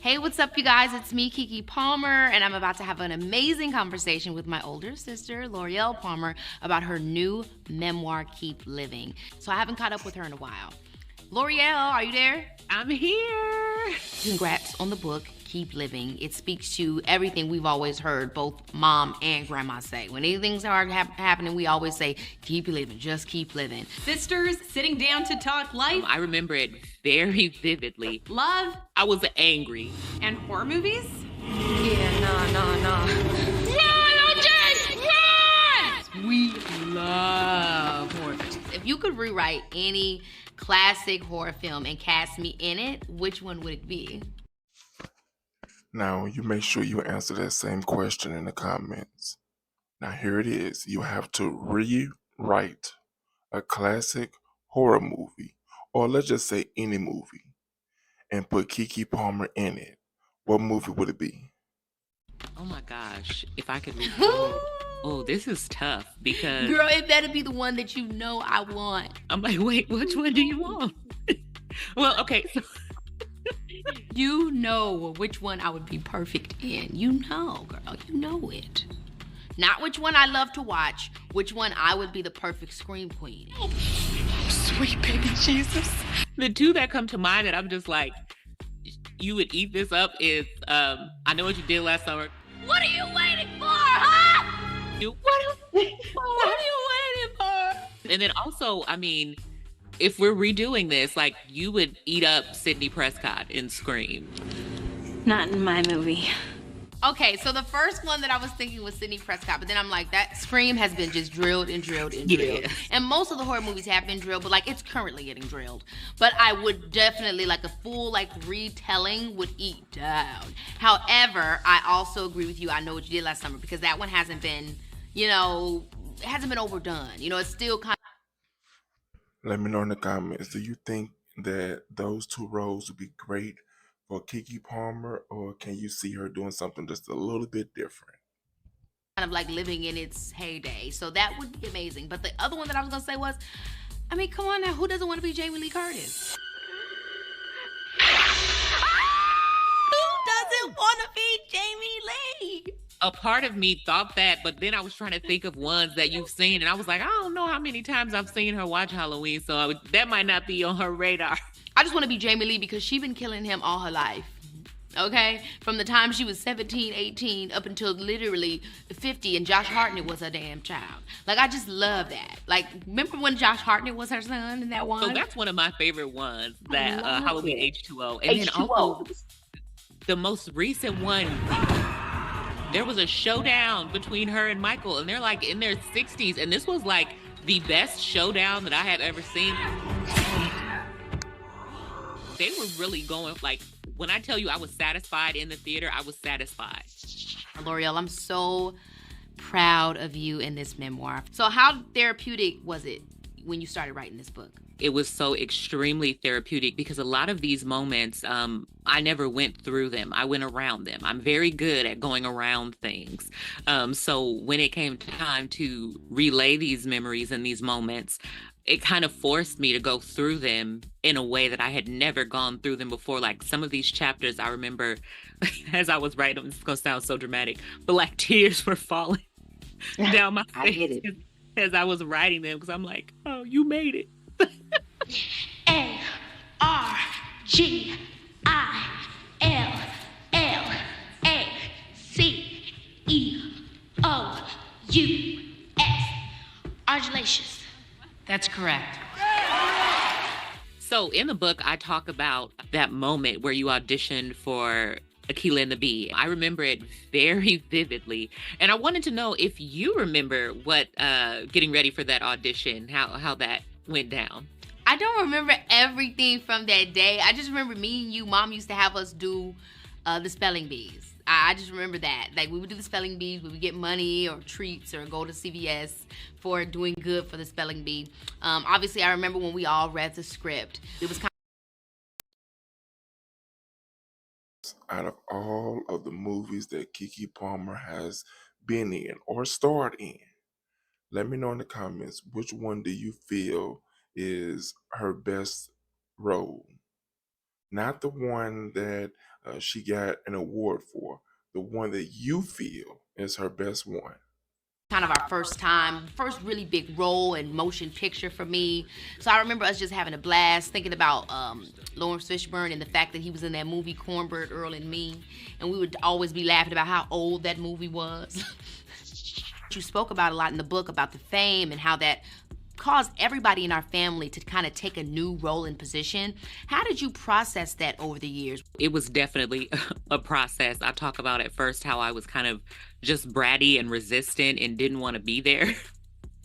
Hey, what's up, you guys? It's me, Keke Palmer, and I'm about to have an amazing conversation with my older sister, Loreal Palmer, about her new memoir, Keep Living. So I haven't caught up with her in a while. Loreal, are you there? I'm here. Congrats on the book, Keep Living. It speaks to everything we've always heard both mom and grandma say. When anything's hard happening, we always say, keep living, just keep living. Sisters sitting down to talk life, I remember it very vividly. love, I was angry. and horror movies. Yeah, nah. We love horror films. If you could rewrite any classic horror film and cast me in it, which one would it be? Now, you make sure you answer that same question in the comments. Now, here it is. You have to rewrite a classic horror movie, or let's just say any movie, and put Keke Palmer in it. What movie would it be? Oh my gosh. If I could Oh, this is tough because Girl, it better be the one that you know I want. I'm like, wait, which one do you want? Well, okay. So You know which one I would be perfect in. You know, girl, you know it. Not which one I love to watch, which one I would be the perfect scream queen. sweet baby Jesus. The two that come to mind that I'm just like, you would eat this up is I Know What You Did Last Summer. What are you waiting for, huh? What What are you waiting for? And then also, I mean, if we're redoing this, like you would eat up Sidney Prescott in Scream. Not in my movie. Okay, so the first one that I was thinking was Sidney Prescott, but then I'm like, that Scream has been just drilled and drilled and drilled. Yeah. And most of the horror movies have been drilled, but like it's currently getting drilled. But I would definitely, like a full like retelling would eat down. However, I also agree with you, I Know What You Did Last Summer, because that one hasn't been, it hasn't been overdone. It's still kind Let me know in the comments. Do you think that those two roles would be great for Keke Palmer, or can you see her doing something just a little bit different? of like living in its heyday. So that would be amazing. But the other one that I was gonna say was, I mean, come on now, who doesn't want to be Jamie Lee Curtis? Who doesn't want to be Jamie Lee? A part of me thought that, but then I was trying to think of ones that you've seen, and I was like, I don't know how many times I've seen her watch Halloween, so that might not be on her radar. I just want to be Jamie Lee because she's been killing him all her life. Okay? From the time she was 17, 18, up until literally 50, and Josh Hartnett was her damn child. Like, I just love that. Like, remember when Josh Hartnett was her son in that one? So that's one of my favorite ones, that love Halloween it. H2O. And then also, the most recent one, there was a showdown between her and Michael, and they're like in their 60s, and this was like the best showdown that I have ever seen. They were really going, like, when I tell you I was satisfied in the theater, I was satisfied. Loreal, I'm so proud of you in this memoir. So how therapeutic was it when you started writing this book? It was so extremely therapeutic because a lot of these moments, I never went through them. I went around them. I'm very good at going around things. So when it came time to relay these memories and these moments, it kind of forced me to go through them in a way that I had never gone through them before. Like some of these chapters, I remember as I was writing them, it's gonna sound so dramatic, but like tears were falling down my I face get it. as I was writing them because I'm like, oh, you made it. ARGILACIOUS. Argillacious. That's correct. So in the book, I talk about that moment where you auditioned for Akeelah and the Bee. I remember it very vividly. And I wanted to know if you remember what getting ready for that audition, how that went down. I don't remember everything from that day. I just remember me and you, Mom used to have us do the spelling bees. I just remember that. Like, we would do the spelling bees, we would get money or treats or go to CVS for doing good for the spelling bee. Obviously, I remember when we all read the script. It was kind Out of all of the movies that Keke Palmer has been in or starred in, let me know in the comments, which one do you feel is her best role? not the one that she got an award for, the one that you feel is her best one. Kind of our first time, first really big role in motion picture for me. So I remember us just having a blast thinking about Laurence Fishburne and the fact that he was in that movie Cornbird, Earl and Me, and we would always be laughing about how old that movie was. You spoke about a lot in the book about the fame and how that caused everybody in our family to kind of take a new role and position. How did you process that over the years? It was definitely a process. I talk about at first how I was kind of just bratty and resistant and didn't want to be there.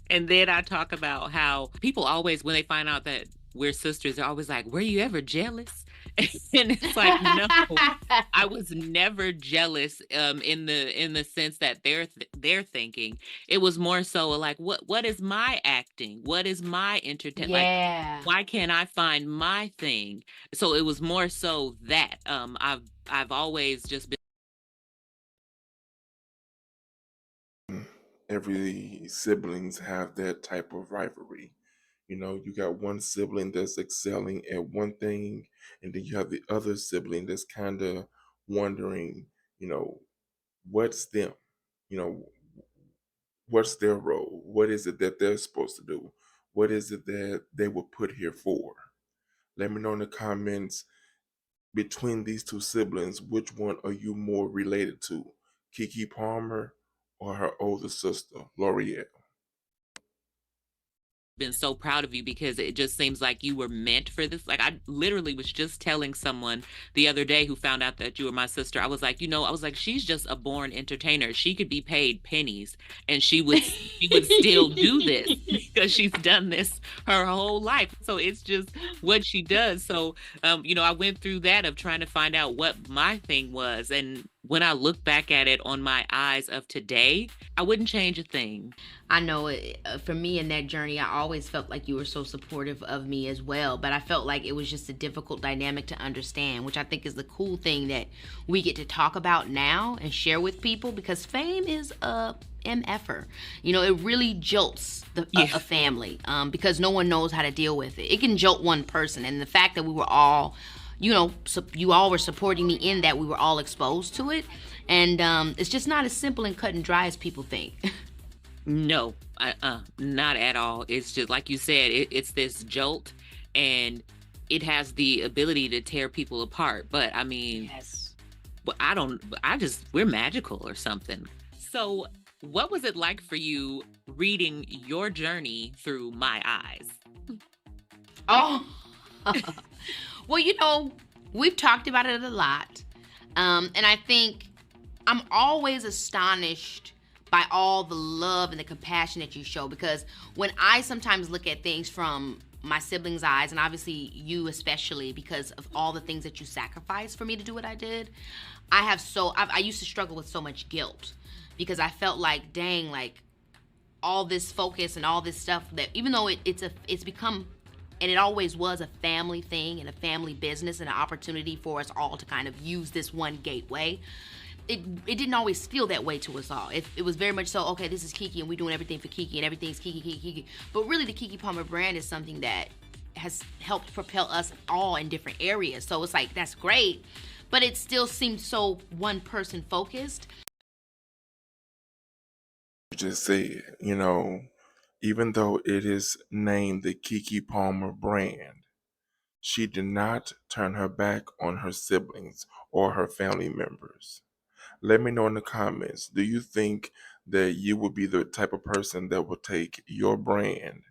And then I talk about how people always, when they find out that we're sisters, they're always like, were you ever jealous? And it's like, no, I was never jealous in the sense that they're thinking. It was more so like, what is my acting? What is my entertainment? Yeah. Like, why can't I find my thing? So it was more so that I've always just been. Every siblings have that type of rivalry. You know, you got one sibling that's excelling at one thing, and then you have the other sibling that's kind of wondering, you know, what's them? You know, what's their role? What is it that they're supposed to do? What is it that they were put here for? Let me know in the comments, between these two siblings, which one are you more related to? Keke Palmer or her older sister, Loreal? Been so proud of you because it just seems like you were meant for this. Like, I literally was just telling someone the other day who found out that you were my sister. I was like, I was like, she's just a born entertainer. She could be paid pennies and she would still do this because she's done this her whole life. So it's just what she does. So I went through that of trying to find out what my thing was. And when I look back at it on my eyes of today, I wouldn't change a thing. I know for me in that journey, I always felt like you were so supportive of me as well. But I felt like it was just a difficult dynamic to understand, which I think is the cool thing that we get to talk about now and share with people, because fame is a MFer. It really jolts a family because no one knows how to deal with it. It can jolt one person. And the fact that we were all you all were supporting me in that, we were all exposed to it. And it's just not as simple and cut and dry as people think. No, not at all. It's just like you said, it's this jolt, and it has the ability to tear people apart. But I mean, Yes. we're magical or something. So, what was it like for you reading your journey through my eyes? Oh. Well, we've talked about it a lot. And I think I'm always astonished by all the love and the compassion that you show, because when I sometimes look at things from my siblings' eyes, and obviously you especially, because of all the things that you sacrificed for me to do what I did, I used to struggle with so much guilt, because I felt like, dang, like all this focus and all this stuff, that even though it's become, and it always was, a family thing and a family business and an opportunity for us all to kind of use this one gateway, it didn't always feel that way to us all. It was very much so, okay, this is Keke and we're doing everything for Keke and everything's Keke, Keke, Keke. But really the Keke Palmer brand is something that has helped propel us all in different areas. So it's like, that's great, but it still seemed so one person focused. You just said, even though it is named the Keke Palmer brand, she did not turn her back on her siblings or her family members. Let me know in the comments, do you think that you would be the type of person that will take your brand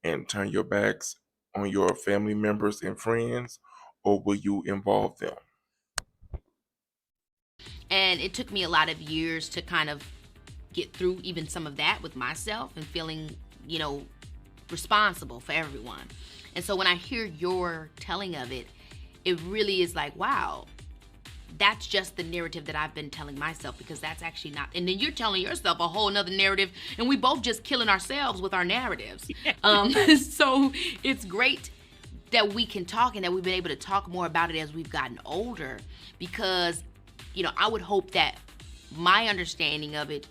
and turn your backs on your family members and friends, or will you involve them? And it took me a lot of years to kind of get through even some of that with myself and feeling, responsible for everyone. And so when I hear your telling of it, it really is like, wow, that's just the narrative that I've been telling myself, because that's actually not, and then you're telling yourself a whole nother narrative, and we both just killing ourselves with our narratives. So it's great that we can talk and that we've been able to talk more about it as we've gotten older, because, I would hope that my understanding of it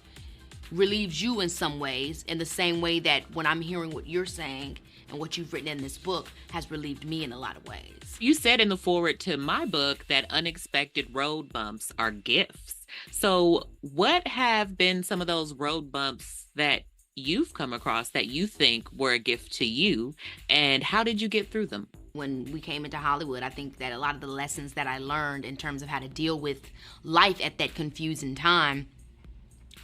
relieves you in some ways, in the same way that when I'm hearing what you're saying and what you've written in this book has relieved me in a lot of ways. You said in the forward to my book that unexpected road bumps are gifts. So, what have been some of those road bumps that you've come across that you think were a gift to you, and how did you get through them? When we came into Hollywood, I think that a lot of the lessons that I learned in terms of how to deal with life at that confusing time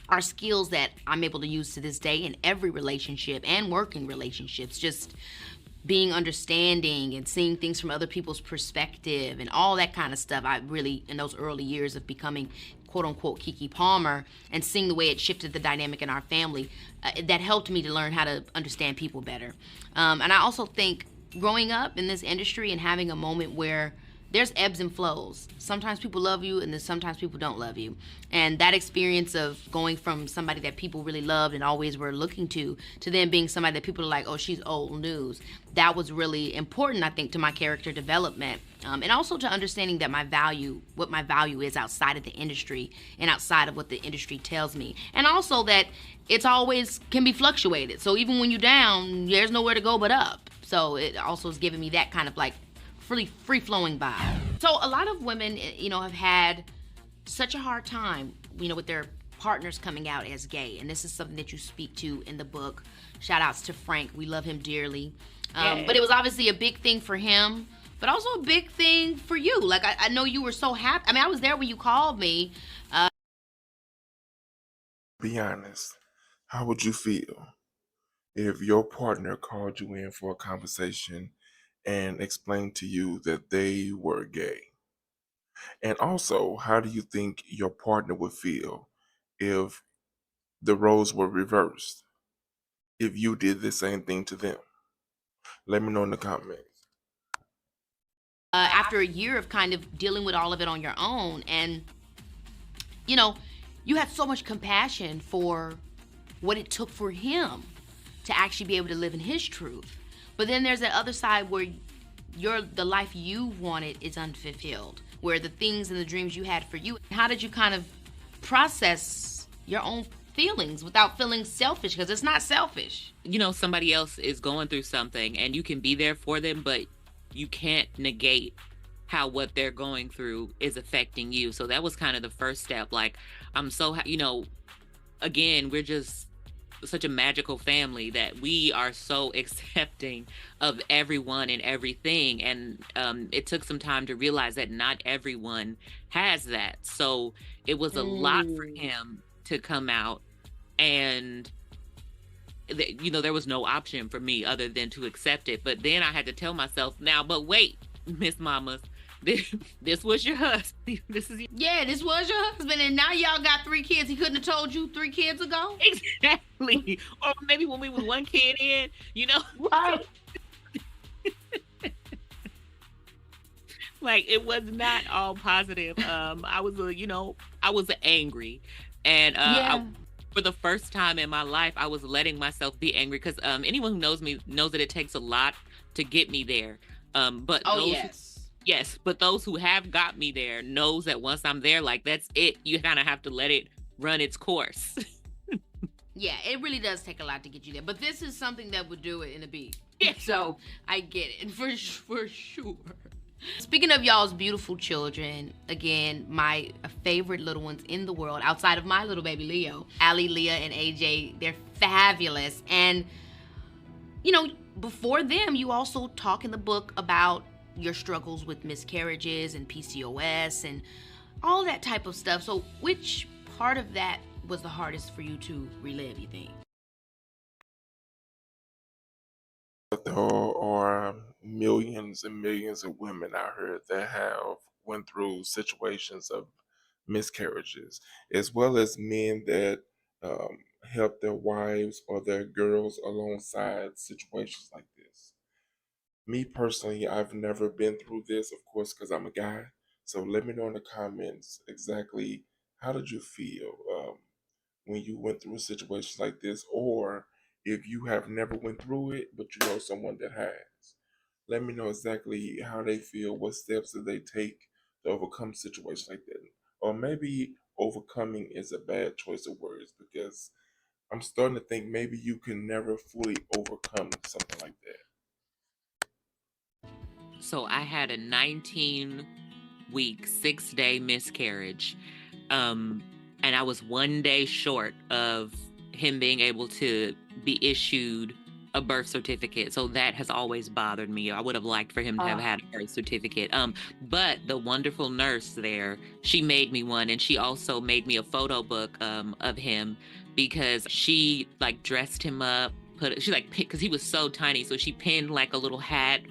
are skills that I'm able to use to this day in every relationship and working relationships. Just being understanding and seeing things from other people's perspective and all that kind of stuff. I really, in those early years of becoming quote unquote Keke Palmer and seeing the way it shifted the dynamic in our family, that helped me to learn how to understand people better. And I also think growing up in this industry and having a moment where there's ebbs and flows. Sometimes people love you and then sometimes people don't love you. And that experience of going from somebody that people really loved and always were looking to then being somebody that people are like, oh, she's old news. That was really important, I think, to my character development. And also to understanding that what my value is outside of the industry and outside of what the industry tells me. And also that it's always can be fluctuated. So even when you're down, there's nowhere to go but up. So it also has given me that kind of like free-flowing vibe. So a lot of women, have had such a hard time, with their partners coming out as gay. And this is something that you speak to in the book. Shout outs to Frank. We love him dearly. But it was obviously a big thing for him, but also a big thing for you. Like, I know you were so happy. I mean, I was there when you called me. Be honest. How would you feel if your partner called you in for a conversation and explained to you that they were gay? And also, how do you think your partner would feel if the roles were reversed? If you did the same thing to them? Let me know in the comments. After a year of kind of dealing with all of it on your own, and, you had so much compassion for what it took for him to actually be able to live in his truth. But then there's that other side where the life you wanted is unfulfilled, where the things and the dreams you had for you. How did you kind of process your own feelings without feeling selfish? Because it's not selfish. Somebody else is going through something and you can be there for them, but you can't negate how what they're going through is affecting you. So that was kind of the first step. Like, I'm so, again, we're just such a magical family that we are so accepting of everyone and everything. And it took some time to realize that not everyone has that. So it was a lot for him to come out, and there was no option for me other than to accept it. But then I had to tell myself, now, but wait, Miss Mamas, this was your husband. This was your husband, and now y'all got 3 kids. He couldn't have told you 3 kids ago. Exactly. Or maybe when we was 1 kid in, Right. Like, it was not all positive. I was angry, and for the first time in my life, I was letting myself be angry, because anyone who knows me knows that it takes a lot to get me there. But yes, but those who have got me there knows that once I'm there, like, that's it. You kind of have to let it run its course. Yeah, it really does take a lot to get you there. But this is something that would do it in a beat. Yeah. So I get it for sure. Speaking of y'all's beautiful children, again, my favorite little ones in the world, outside of my little baby Leo, Allie, Leah, and AJ, they're fabulous. And, before them, you also talk in the book about your struggles with miscarriages and PCOS and all that type of stuff. So which part of that was the hardest for you to relive, you think? There are millions and millions of women out here that have went through situations of miscarriages, as well as men that help their wives or their girls alongside situations like this. Me personally, I've never been through this, of course, because I'm a guy. So let me know in the comments exactly how did you feel when you went through a situation like this, or if you have never went through it, but you know someone that has. Let me know exactly how they feel, what steps do they take to overcome situations like that. Or maybe overcoming is a bad choice of words, because I'm starting to think maybe you can never fully overcome something like that. So I had a 19-week, 6-day miscarriage. Um, and I was 1 day short of him being able to be issued a birth certificate. So that has always bothered me. I would have liked for him to have had a birth certificate. But the wonderful nurse there, she made me one, and she also made me a photo book of him, because she like dressed him up, she like, because he was so tiny, so she pinned like a little hat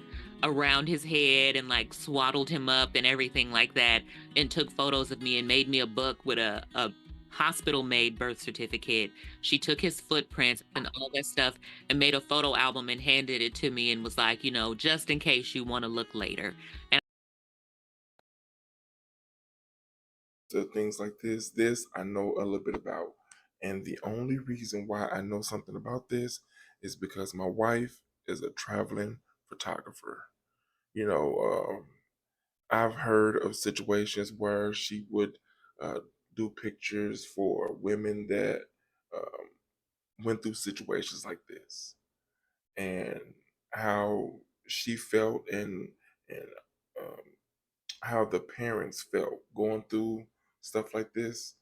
around his head and like swaddled him up and everything like that, and took photos of me and made me a book with a hospital made birth certificate. She took his footprints and all that stuff and made a photo album and handed it to me and was like, just in case you want to look later. And So things like this I know a little bit about. And the only reason why I know something about this is because my wife is a traveling photographer. You know, I've heard of situations where she would uh, do pictures for women that went through situations like this, and how she felt, and um, how the parents felt going through stuff like this.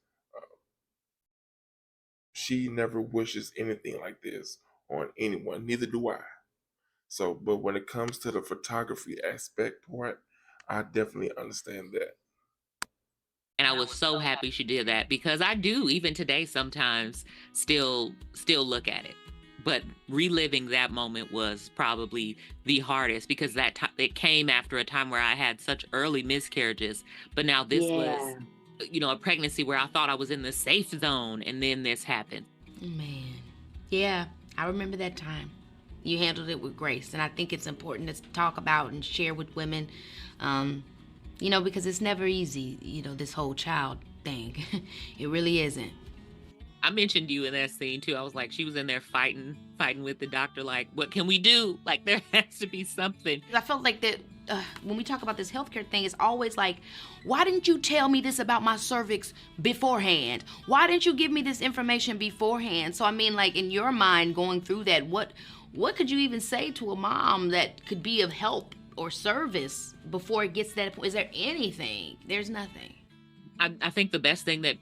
She never wishes anything like this on anyone. Neither do I. So, but when it comes to the photography aspect part, I definitely understand that. I was so happy she did that, because I do even today sometimes still look at it. But reliving that moment was probably the hardest, because it came after a time where I had such early miscarriages. But now this was, Yeah. a pregnancy where I thought I was in the safe zone, and then this happened. Man. Yeah, I remember that time. You handled it with grace, and I think it's important to talk about and share with women, because it's never easy, this whole child thing. It really isn't. I mentioned you in that scene too. I was like, she was in there fighting with the doctor. Like, what can we do? Like, there has to be something. I felt like that when we talk about this healthcare thing, it's always like, why didn't you tell me this about my cervix beforehand? Why didn't you give me this information beforehand? So I mean, like, in your mind going through that, what could you even say to a mom that could be of help or service before it gets to that point? Is there anything? There's nothing. I think the best thing that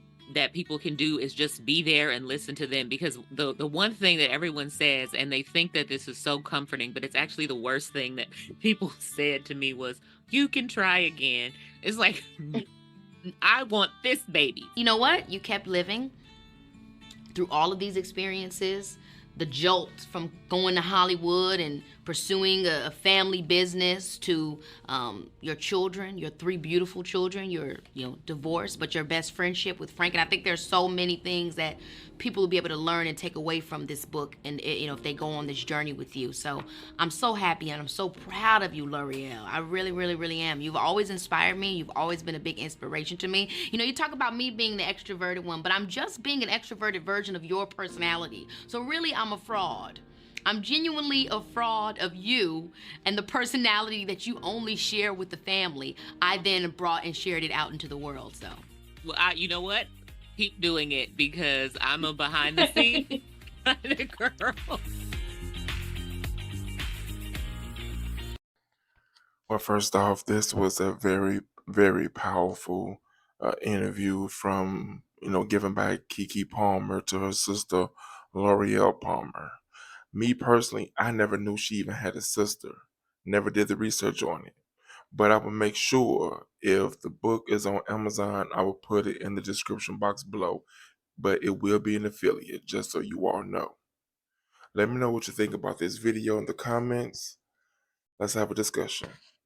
people can do is just be there and listen to them, because the one thing that everyone says, and they think that this is so comforting, but it's actually the worst thing that people said to me, was, you can try again. It's like, I want this baby. You know what? You kept living through all of these experiences, the jolt from going to Hollywood and pursuing a family business, to your children, your 3 beautiful children, your divorce, but your best friendship with Frank. And I think there's so many things that people will be able to learn and take away from this book, and if they go on this journey with you. So I'm so happy and I'm so proud of you, Loreal. I really, really, really am. You've always inspired me. You've always been a big inspiration to me. You talk about me being the extroverted one, but I'm just being an extroverted version of your personality. So really, I'm a fraud. I'm genuinely a fraud of you and the personality that you only share with the family. I then brought and shared it out into the world. So, Well, you know what? Keep doing it, because I'm a behind the scenes kind of girl. Well, first off, this was a very, very powerful interview from, given by Keke Palmer to her sister, Loreal Palmer. Me personally, I never knew she even had a sister. Never did the research on it. But I will make sure, if the book is on Amazon, I will put it in the description box below. But it will be an affiliate, just so you all know. Let me know what you think about this video in the comments. Let's have a discussion.